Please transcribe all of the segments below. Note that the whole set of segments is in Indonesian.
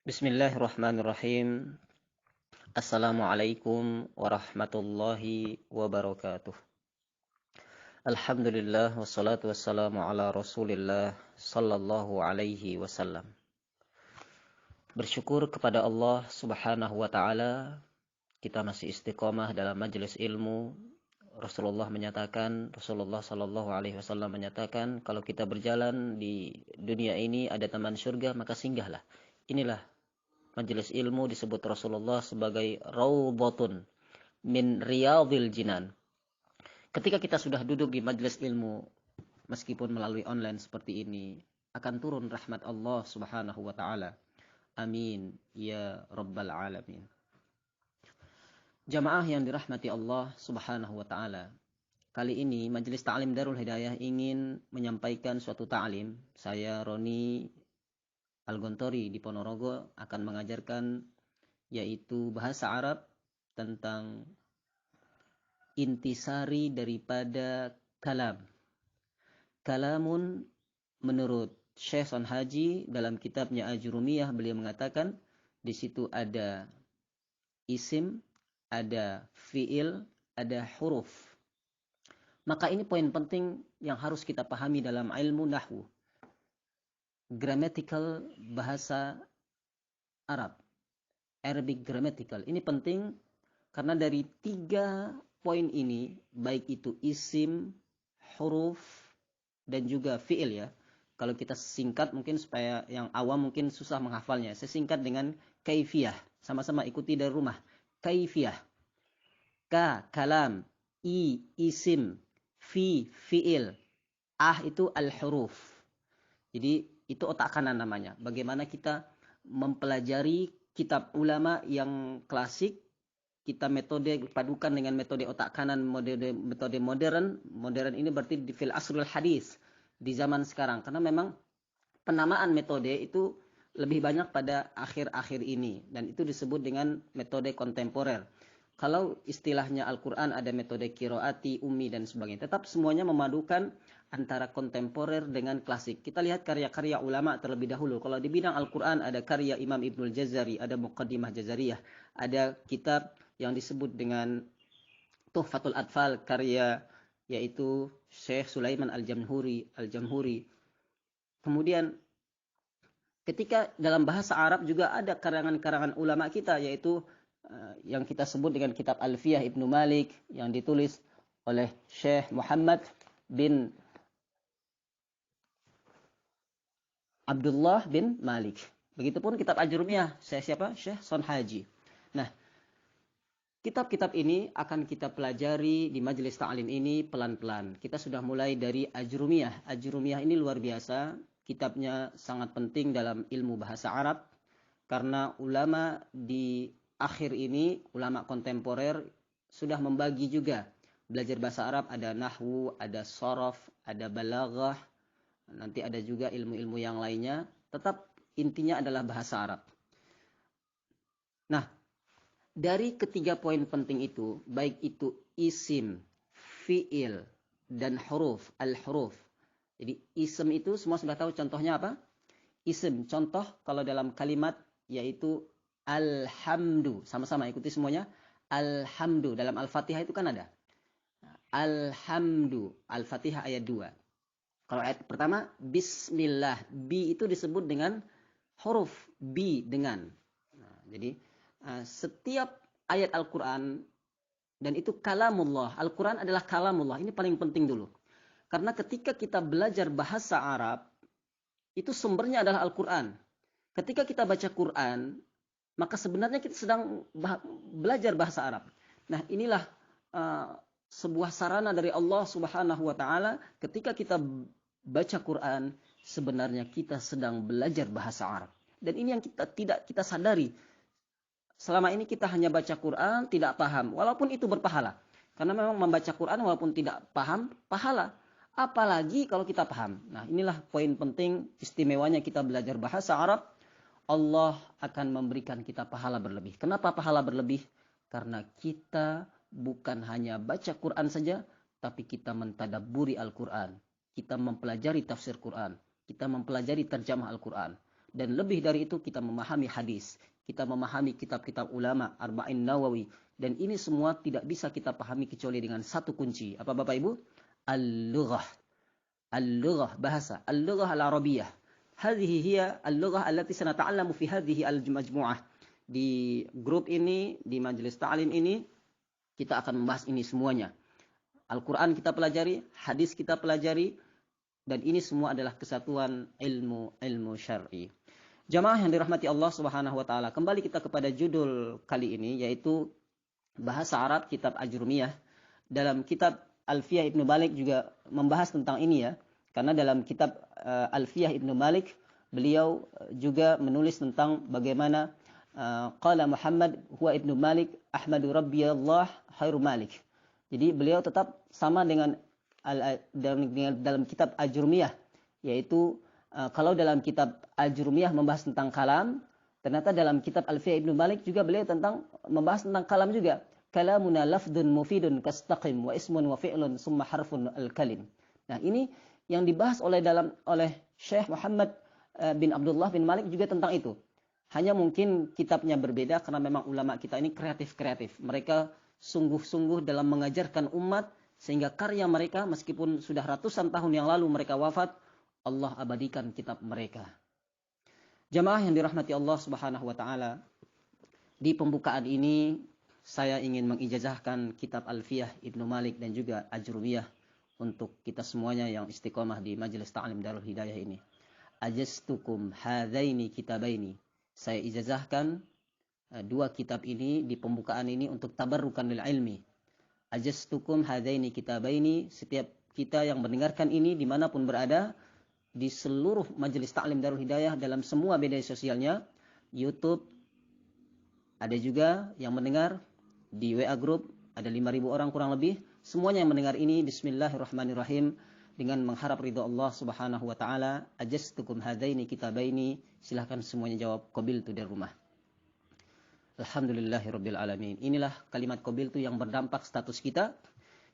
Bismillahirrahmanirrahim. Assalamualaikum warahmatullahi wabarakatuh. Alhamdulillah wassalatu wassalamu ala Rasulillah sallallahu alaihi wasallam. Bersyukur kepada Allah Subhanahu wa taala, kita masih istiqomah dalam majelis ilmu. Rasulullah sallallahu alaihi wasallam menyatakan, kalau kita berjalan di dunia ini ada taman surga, maka singgahlah. Inilah majelis ilmu, disebut Rasulullah sebagai raudhatun min riyadhil jinan. Ketika kita sudah duduk di majelis ilmu, meskipun melalui online seperti ini, akan turun rahmat Allah Subhanahu wa taala. Amin ya rabbal alamin. Jamaah yang dirahmati Allah Subhanahu wa taala, kali ini majelis ta'lim Darul Hidayah ingin menyampaikan suatu ta'lim. Saya Roni Al-Gontori di Ponorogo akan mengajarkan yaitu bahasa Arab tentang intisari daripada kalam. Kalamun menurut Syekh Son Haji dalam kitabnya Ajurumiyah, beliau mengatakan di situ ada isim, ada fiil, ada huruf. Maka ini poin penting yang harus kita pahami dalam ilmu nahwu. Grammatical bahasa Arab, Arabic grammatical. Ini penting karena dari 3 poin ini, baik itu isim, huruf, dan juga fi'il ya. Kalau kita singkat mungkin supaya yang awam mungkin susah menghafalnya. Saya singkat dengan kaifiyah. Sama-sama ikuti dari rumah. Kaifiyah. Ka, kalam. I, isim. Fi, fi'il. Ah itu al-huruf. Jadi itu otak kanan namanya. Bagaimana kita mempelajari kitab ulama yang klasik, kita metode padukan dengan metode otak kanan, metode modern. Modern ini berarti di fil asrul hadis, di zaman sekarang. Karena memang penamaan metode itu lebih banyak pada akhir-akhir ini. Dan itu disebut dengan metode kontemporer. Kalau istilahnya Al-Quran ada metode kiroati, ummi, dan sebagainya. Tetap semuanya memadukan antara kontemporer dengan klasik. Kita lihat karya-karya ulama terlebih dahulu. Kalau di bidang Al-Quran ada karya Imam Ibnul Jazari, ada Muqaddimah Jazariyah, ada kitab yang disebut dengan Tuhfatul Atfal, karya yaitu Syekh Sulaiman Al-Jamhuri. Kemudian ketika dalam bahasa Arab juga ada karangan-karangan ulama kita, yaitu yang kita sebut dengan kitab Alfiyah Ibnu Malik yang ditulis oleh Syekh Muhammad bin Abdullah bin Malik. Begitupun kitab Ajurumiyah, Syekh Son Haji. Nah, kitab-kitab ini akan kita pelajari di majelis ta'lim ini pelan-pelan. Kita sudah mulai dari Ajurumiyah. Ajurumiyah ini luar biasa. Kitabnya sangat penting dalam ilmu bahasa Arab. Karena ulama di akhir ini, ulama kontemporer sudah membagi juga. Belajar bahasa Arab ada nahwu, ada sorof, ada balaghah. Nanti ada juga ilmu-ilmu yang lainnya. Tetap intinya adalah bahasa Arab. Nah, dari ketiga poin penting itu, baik itu isim, fi'il, dan huruf, al-huruf. Jadi isim itu semua sudah tahu contohnya apa? Isim, contoh kalau dalam kalimat yaitu alhamdu. Sama-sama ikuti semuanya. Alhamdu. Dalam Al-Fatihah itu kan ada. Alhamdu. Al-Fatihah ayat 2. Kalau ayat pertama, bismillah. Bi itu disebut dengan huruf. Bi dengan. Nah, jadi setiap ayat Al-Quran, dan itu kalamullah. Al-Quran adalah kalamullah. Ini paling penting dulu. Karena ketika kita belajar bahasa Arab, itu sumbernya adalah Al-Quran. Ketika kita baca Quran, maka sebenarnya kita sedang belajar bahasa Arab. Nah, inilah sebuah sarana dari Allah Subhanahu wa taala. Ketika kita baca Quran, sebenarnya kita sedang belajar bahasa Arab. Dan ini yang tidak kita sadari. Selama ini kita hanya baca Quran, tidak paham, walaupun itu berpahala. Karena memang membaca Quran walaupun tidak paham, pahala. Apalagi kalau kita paham. Nah, inilah poin penting istimewanya kita belajar bahasa Arab. Allah akan memberikan kita pahala berlebih. Kenapa pahala berlebih? Karena kita bukan hanya baca Quran saja, tapi kita mentadabburi Al-Quran. Kita mempelajari tafsir Quran. Kita mempelajari terjemah Al-Quran. Dan lebih dari itu kita memahami hadis, kita memahami kitab-kitab ulama, Arba'in Nawawi. Dan ini semua tidak bisa kita pahami kecuali dengan satu kunci. Apa Bapak Ibu? Al-lughah. Al-lughah, bahasa. Al-lughah al-arabiyah. Hadhihi hiya al-lughah allati sanata'allamu fi hadhihi al-majmu'ah. Di grup ini, di majelis ta'lim ini, kita akan membahas ini semuanya. Al-Quran kita pelajari, hadis kita pelajari, dan ini semua adalah kesatuan ilmu syar'i. Jamaah yang dirahmati Allah Subhanahu wa taala, kembali kita kepada judul kali ini, yaitu bahasa Arab kitab Ajrumiyah. Dalam kitab Alfiyah Ibnu Malik juga membahas tentang ini ya, karena dalam kitab Alfiyah Ibnu Malik beliau juga menulis tentang bagaimana qala Muhammad huwa Ibnu Malik ahmadu rabbiyallah khairu Malik. Jadi beliau tetap sama dengan dalam kitab Ajrumiyah, yaitu kalau dalam kitab Ajrumiyah membahas tentang kalam, ternyata dalam kitab Alfiyah Ibnu Malik juga beliau membahas tentang kalam juga. Kalamuna lafdun mufidun kastaqim wa ismun wa fi'lun summa harfun al-kalim. Nah, ini yang dibahas oleh Syekh Muhammad bin Abdullah bin Malik juga tentang itu. Hanya mungkin kitabnya berbeda karena memang ulama kita ini kreatif. Mereka sungguh-sungguh dalam mengajarkan umat, sehingga karya mereka meskipun sudah ratusan tahun yang lalu mereka wafat, Allah abadikan kitab mereka. Jamaah yang dirahmati Allah Subhanahu wa taala, di pembukaan ini saya ingin mengijazahkan kitab Alfiyah Ibnu Malik dan juga Ajrumiyah untuk kita semuanya yang istiqomah di Majelis Ta'lim Darul Hidayah ini. Ajastukum hadzaini kitabaini. Saya ijazahkan dua kitab ini di pembukaan ini untuk tabarrukan lil ilmi. Ajastukum hadzaini kitabaini. Setiap kita yang mendengarkan ini dimanapun berada, di seluruh Majelis Ta'lim Darul Hidayah, dalam semua media sosialnya, YouTube, ada juga yang mendengar di WA Group, ada 5.000 orang kurang lebih. Semuanya yang mendengar ini, bismillahirrahmanirrahim, dengan mengharap ridha Allah Subhanahu wa taala. Ajastukum hadaini kitabaini. Silahkan semuanya jawab qabiltu dari rumah. Alhamdulillahirabbil alamin. Inilah kalimat qabiltu yang berdampak status kita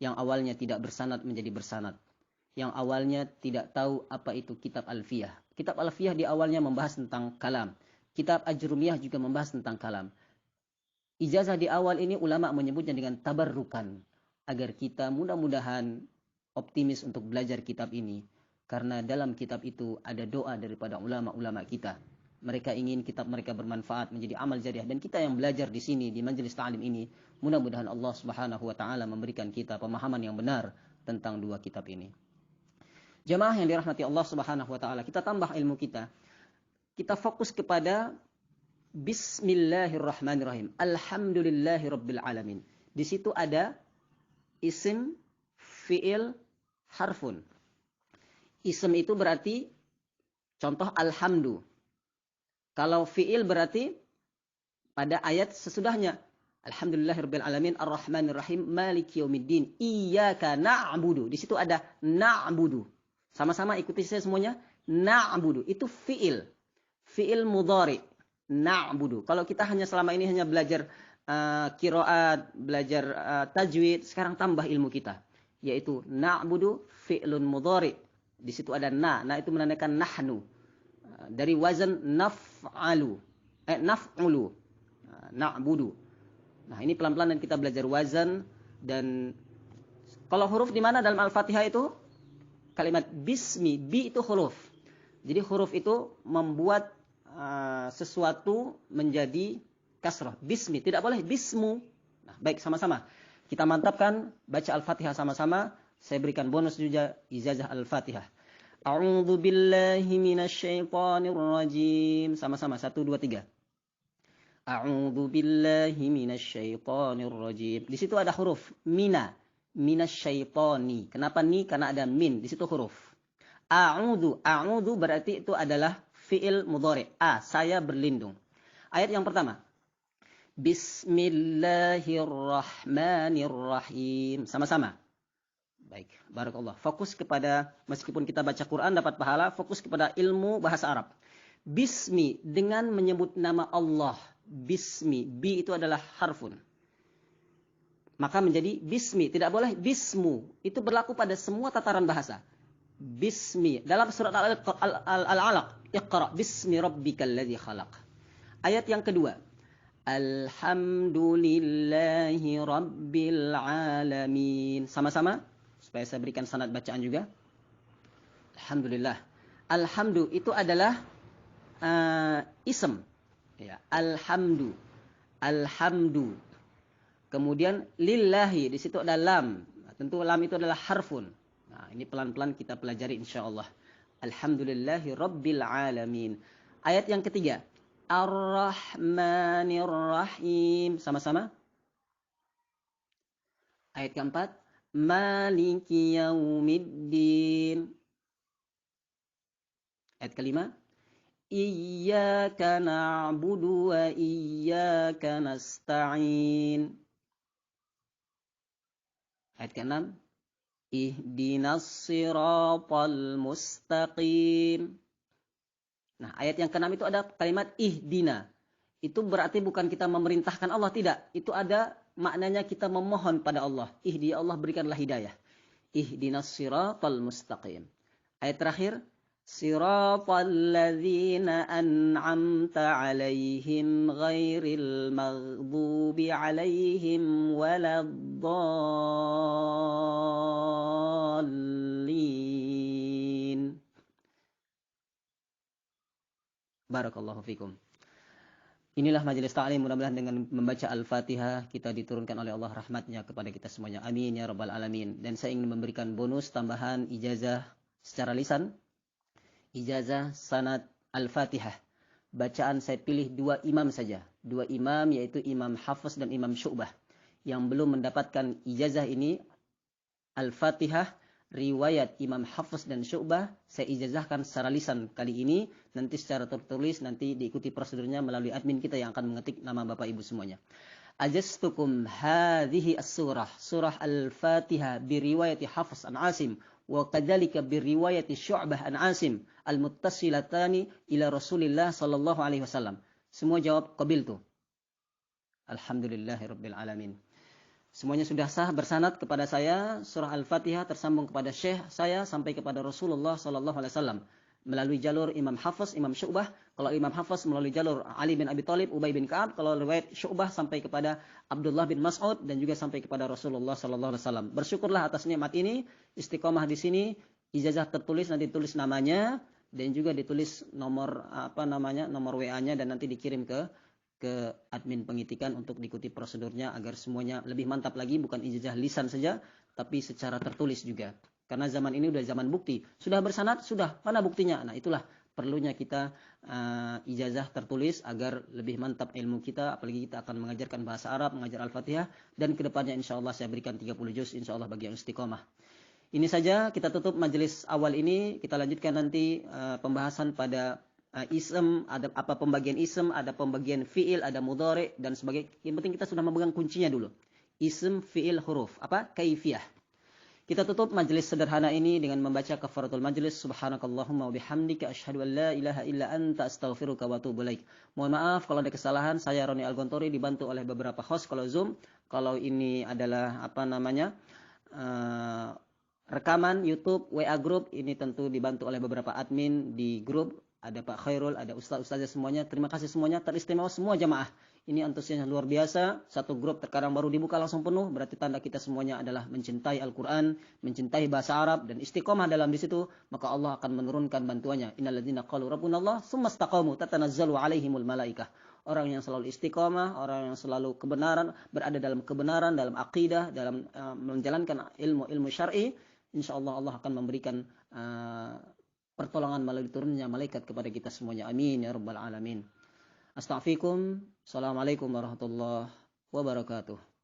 yang awalnya tidak bersanad menjadi bersanad. Yang awalnya tidak tahu apa itu kitab Alfiyah. Kitab Alfiyah di awalnya membahas tentang kalam. Kitab Ajrumiyah juga membahas tentang kalam. Ijazah di awal ini ulama menyebutnya dengan tabarrukan, agar kita mudah-mudahan optimis untuk belajar kitab ini. Karena dalam kitab itu ada doa daripada ulama-ulama kita. Mereka ingin kitab mereka bermanfaat menjadi amal jariah, dan kita yang belajar di sini di majelis ta'lim ini, mudah-mudahan Allah Subhanahu wa taala memberikan kita pemahaman yang benar tentang dua kitab ini. Jamaah yang dirahmati Allah Subhanahu wa taala, kita tambah ilmu kita. Kita fokus kepada bismillahirrahmanirrahim. Alhamdulillahirabbil alamin. Di situ ada isim, fiil, harfun. Isim itu berarti contoh alhamdu. Kalau fiil berarti pada ayat sesudahnya. Alhamdulillahirabbil alamin arrahmanirrahim maliki yaumiddin iyyaka na'budu. Di situ ada na'budu. Sama-sama ikuti saya semuanya. Na'budu itu fiil. Fiil mudhari. Na'budu. Kalau kita selama ini hanya belajar qiraat, belajar tajwid, sekarang tambah ilmu kita, yaitu na'budu fi'lun mudhari. Di situ ada na. Na itu menandakan nahnu. Dari wazan naf'alu. Naf'ulu. Na'budu. Nah, ini pelan-pelan dan kita belajar wazan. Dan kalau huruf di mana dalam Al-Fatihah itu? Kalimat bismi, bi itu huruf. Jadi huruf itu membuat sesuatu menjadi kasrah. Bismi, tidak boleh bismu. Nah, baik, sama-sama. Kita mantapkan baca Al-Fatihah sama-sama. Saya berikan bonus juga ijazah Al-Fatihah. A'udzu billahi minasyaitonir rajim. Sama-sama 1 2 3. A'udzu billahi minasyaitonir rajim. Di situ ada huruf mina. Minasyaitoni. Kenapa ni? Karena ada min. Di situ huruf. A'udzu. A'udzu berarti itu adalah fi'il mudhari. Saya berlindung. Ayat yang pertama. Bismillahirrahmanirrahim. Sama-sama. Baik. Barakallah. Fokus kepada, meskipun kita baca Quran dapat pahala, fokus kepada ilmu bahasa Arab. Bismi, dengan menyebut nama Allah. Bismi. Bi itu adalah harfun. Maka menjadi bismi. Tidak boleh bismu. Itu berlaku pada semua tataran bahasa. Bismi. Dalam surat Al-Alaq, Iqra bismi rabbikal ladzi khalaq. Ayat yang kedua, Alhamdulillahi rabbil alamin. Sama-sama supaya saya berikan sanad bacaan juga. Alhamdulillah. Alhamdu itu adalah ism. Ya, alhamdu. Alhamdu. Kemudian lillahi, di situ ada lam. Tentu lam itu adalah harfun. Nah, ini pelan-pelan kita pelajari insyaallah. Alhamdulillahi rabbil alamin. Ayat yang ketiga, Ar-Rahmanir Rahim. Sama-sama. Ayat keempat, Maliki Yaumiddin. Ayat kelima, Iyyaka na'budu wa iyyaka nasta'in. Ayat ke-6, Ihdinas siratal mustaqim. Nah, ayat yang ke-6 itu ada kalimat ihdina. Itu berarti bukan kita memerintahkan Allah, tidak. Itu ada maknanya kita memohon pada Allah. Ihdi, Allah berikanlah hidayah. Ihdinas siratal mustaqim. Ayat terakhir, Siratal ladzina an'amta 'alaihim ghairil maghdubi 'alaihim waladdallin. Barakallahu fikum. Inilah majelis ta'lim, mudah-mudahan dengan membaca Al-Fatihah kita diturunkan oleh Allah rahmatnya kepada kita semuanya. Amin ya rabbal alamin. Dan saya ingin memberikan bonus tambahan ijazah secara lisan. Ijazah sanad Al-Fatihah. Bacaan saya pilih 2 imam saja. 2 imam yaitu Imam Hafiz dan Imam Syu'bah. Yang belum mendapatkan ijazah ini, Al-Fatihah, riwayat Imam Hafiz dan Syu'bah, saya ijazahkan secara lisan kali ini. Nanti secara tertulis, nanti diikuti prosedurnya melalui admin kita yang akan mengetik nama Bapak Ibu semuanya. Ajastukum hadhihi as-surah, surah Al-Fatihah biriwayati Hafiz an Asim. Wa kadzalika biriwayati Syu'bah an Asim al-muttasilatani ila Rasulillah sallallahu alaihi wasallam. Semua jawab qabiltu. Alhamdulillahirabbil alamin. Semuanya sudah sah bersanad kepada saya, surah Al-Fatihah tersambung kepada Syekh saya sampai kepada Rasulullah sallallahu alaihi wasallam melalui jalur Imam Hafiz, Imam Syu'bah. Kalau Imam Hafiz melalui jalur Ali bin Abi Thalib, Ubay bin Ka'ab. Kalau riwayat Syu'bah sampai kepada Abdullah bin Mas'ud dan juga sampai kepada Rasulullah sallallahu alaihi wasallam. Bersyukurlah atas nikmat ini, istiqomah di sini, ijazah tertulis, nanti ditulis namanya dan juga ditulis nomor nomor WA-nya dan nanti dikirim ke admin pengitikan untuk diikuti prosedurnya agar semuanya lebih mantap lagi, bukan ijazah lisan saja tapi secara tertulis juga. Karena zaman ini udah zaman bukti. Sudah bersanad, sudah. Mana buktinya? Nah, itulah perlunya kita ijazah tertulis agar lebih mantap ilmu kita. Apalagi kita akan mengajarkan bahasa Arab, mengajar Al-Fatihah. Dan kedepannya insya Allah saya berikan 30 juz insya Allah bagi yang istiqomah. Ini saja kita tutup majelis awal ini. Kita lanjutkan nanti pembahasan pada ism, ada apa pembagian ism, ada pembagian fi'il, ada mudhari dan sebagainya. Yang penting kita sudah memegang kuncinya dulu. Ism, fi'il, huruf. Apa? Kaifiyah. Kita tutup majelis sederhana ini dengan membaca kafaratul majelis. Subhanakallahumma wa bihamdika asyhadu an la ilaha illa anta astaghfiruka wa atubu ilaik. Mohon maaf kalau ada kesalahan. Saya Roni Al-Gontori dibantu oleh beberapa host kalau Zoom. Kalau ini adalah rekaman YouTube, WA group, ini tentu dibantu oleh beberapa admin di grup. Ada Pak Khairul, ada ustaz-ustaznya semuanya. Terima kasih semuanya, teristimewa semua jamaah. Ini antusiasnya luar biasa. Satu grup terkadang baru dibuka langsung penuh. Berarti tanda kita semuanya adalah mencintai Al-Quran, mencintai bahasa Arab, dan istiqomah dalam di situ. Maka Allah akan menurunkan bantuannya. Innalladzina qalu rabbunallah tsumma istaqamu tatanazzalu alaihimul malaikah. Orang yang selalu istiqomah, orang yang selalu kebenaran, berada dalam kebenaran, dalam akidah, dalam menjalankan ilmu-ilmu syar'i, insyaallah Allah akan memberikan pertolongan melalui turunnya malaikat kepada kita semuanya. Amin ya rabbal alamin. Astaghfirukum. Assalamualaikum warahmatullahi wabarakatuh.